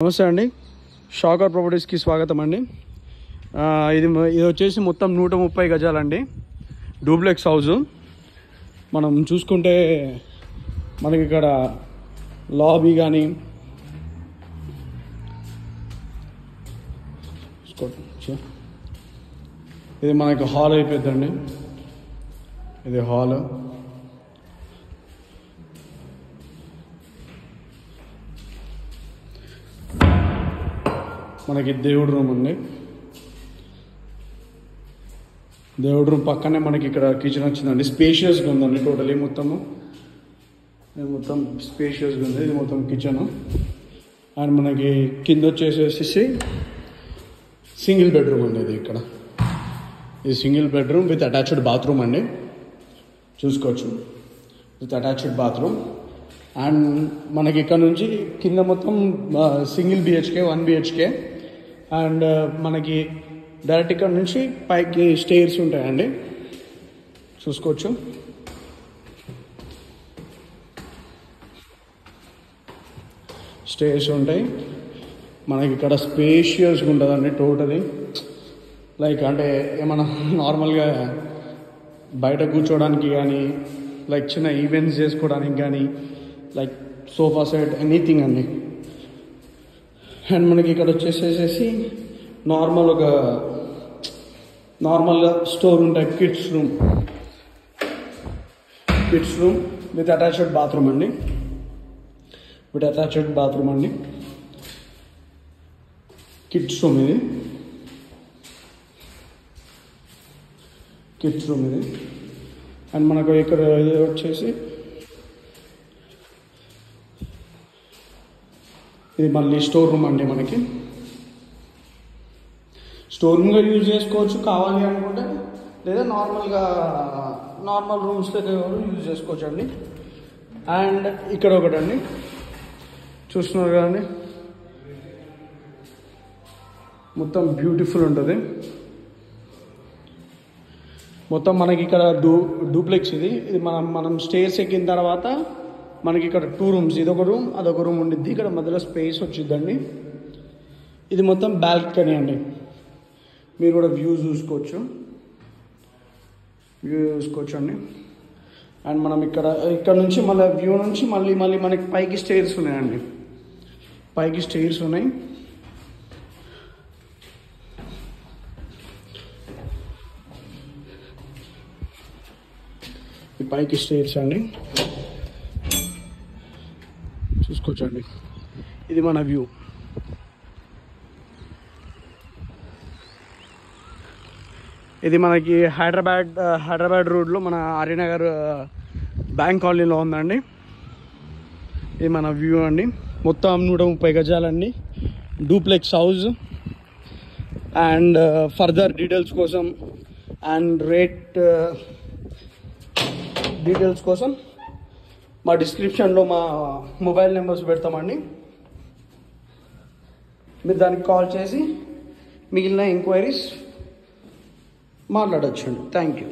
నమస్తే అండి, షాకర్ ప్రాపర్టీస్కి స్వాగతం అండి. ఇది వచ్చేసి మొత్తం 130 గజాలండి, డూప్లెక్స్ హౌజు. మనం చూసుకుంటే మనకి ఇక్కడ లాబీ కానీ ఇది మనకి హాల్ అయిపోద్దండి. ఇది హాల్, మనకి దేవుడి రూమ్ ఉంది. దేవుడి రూమ్ పక్కనే మనకి ఇక్కడ కిచెన్ వచ్చిందండి. స్పేషియస్గా ఉందండి, టోటలీ మొత్తం స్పేషియస్గా ఉంది. ఇది మొత్తం కిచెన్. అండ్ మనకి కింద వచ్చేసేసి సింగిల్ బెడ్రూమ్ అండి. ఇది single bedroom with attached bathroom అండి, చూసుకోవచ్చు. With attached bathroom. అండ్ మనకి ఇక్కడ నుంచి కింద మొత్తం సింగిల్ బిహెచ్కే, 1 బిహెచ్కే. అండ్ మనకి డైరెక్ట్ ఇక్కడ నుంచి పైకి స్టేర్స్ ఉంటాయండి, చూసుకోవచ్చు. స్టేర్స్ ఉంటాయి మనకి. ఇక్కడ స్పేషియస్గా ఉంటుందండి టోటలీ. లైక్ అంటే ఏమన్నా నార్మల్గా బయట కూర్చోవడానికి కానీ, లైక్ చిన్న ఈవెంట్స్ చేసుకోవడానికి కానీ, లైక్ సోఫా సెట్, ఎనీథింగ్ అండి. అండ్ మనకి ఇక్కడ వచ్చేసేసి నార్మల్గా స్టోర్ ఉంటాయి. Kids room with attached bathroom అండి. కిడ్స్ రూమ్ ఇది. అండ్ మనకు ఇక్కడ ఇది వచ్చేసి ఇది మళ్ళీ స్టోర్ రూమ్ అండి. మనకి స్టోర్ రూమ్గా యూజ్ చేసుకోవచ్చు కావాలి అనుకుంటే, లేదా నార్మల్ రూమ్స్లో యూజ్ చేసుకోవచ్చు అండి. అండ్ ఇక్కడ ఒకటండి, చూస్తున్నారు కదండి, మొత్తం బ్యూటిఫుల్ ఉంటుంది. మొత్తం మనకి ఇక్కడ డూప్లెక్స్ ఇది మనం స్టేర్స్ ఎక్కిన తర్వాత మనకి ఇక్కడ 2 రూమ్స్, ఇదొక రూమ్ అదొక రూమ్ ఉండిద్ది. ఇక్కడ మధ్యలో స్పేస్ వచ్చిద్దండి. ఇది మొత్తం బాల్కనీ అండి, మీరు కూడా వ్యూ చూసుకోవచ్చు అండి. అండ్ మనం ఇక్కడ నుంచి మళ్ళీ వ్యూ నుంచి మళ్ళీ మనకి పైకి స్టేర్స్ ఉన్నాయండి. ఈ పైకి స్టేర్స్ అండి, చూసుకోవచ్చండి. ఇది మన వ్యూ. ఇది మనకి హైదరాబాద్ రోడ్లో మన ఆర్యనగర్ బ్యాంక్ కాలనీలో ఉందండి. ఇది మన వ్యూ అండి. మొత్తం 130 గజాలండి, duplex house. And further details కోసం అండ్ రేట్ డీటెయిల్స్ కోసం మా డిస్క్రిప్షన్లో మా మొబైల్ నెంబర్స్ పెడతామండి. మీరు దానికి కాల్ చేసి మిగిలిన ఎంక్వైరీస్ మాట్లాడొచ్చండి. Thank you.